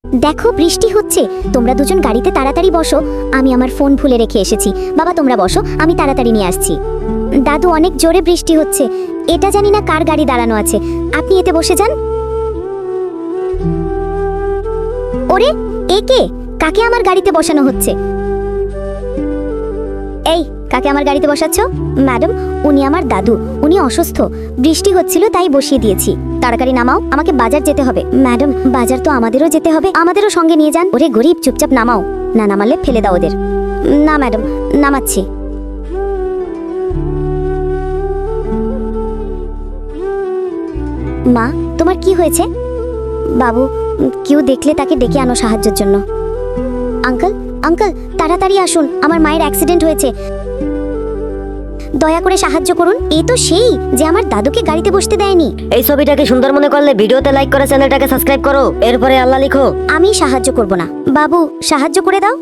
দেখো বৃষ্টি হচ্ছে, তোমরা দুজন গাড়িতে তাড়াতাড়ি বসো, আমি আমার ফোন ভুলে রেখে এসেছি। বাবা তোমরা বসো, আমি তাড়াতাড়ি নিয়ে আসছি। দাদু অনেক জোরে বৃষ্টি হচ্ছে, এটা জানি না কার গাড়ি দাঁড়ানো আছে, আপনি এতে বসে যান। ওরে একে কাকে আমার গাড়িতে বসানো হচ্ছে? এই কাকে আমার গাড়িতে বসাচ্ছ? ম্যাডাম উনি আমার দাদু, উনি অসুস্থ, বৃষ্টি হচ্ছিল তাই বসিয়ে দিয়েছি। তাড়াতাড়ি নামাও, আমাকে বাজার যেতে হবে। ম্যাডাম বাজার তো আমাদেরও যেতে হবে, আমাদেরও সঙ্গে নিয়ে যান। ওরে গরিব চুপচাপ নামাও, না নামালে ফেলে দাও ওদের। না ম্যাডাম নামাচ্ছি। মা তোমার কি হয়েছে? বাবু কেউ দেখলে তাকে ডেকে আনো সাহায্যের জন্য। আঙ্কেল আঙ্কেল তাড়াতাড়ি আসুন, আমার মায়ের অ্যাক্সিডেন্ট হয়েছে, দয়া করে সাহায্য করুন। এই তো সেই যে আমার দাদুকে গাড়িতে বসতে দেয়নি। এই ছবিটাকে সুন্দর মনে করলে ভিডিওতে লাইক করে চ্যানেলটাকে সাবস্ক্রাইব করো, এরপরে আল্লাহ লিখো। আমি সাহায্য করব না, বাবু সাহায্য করে দাও।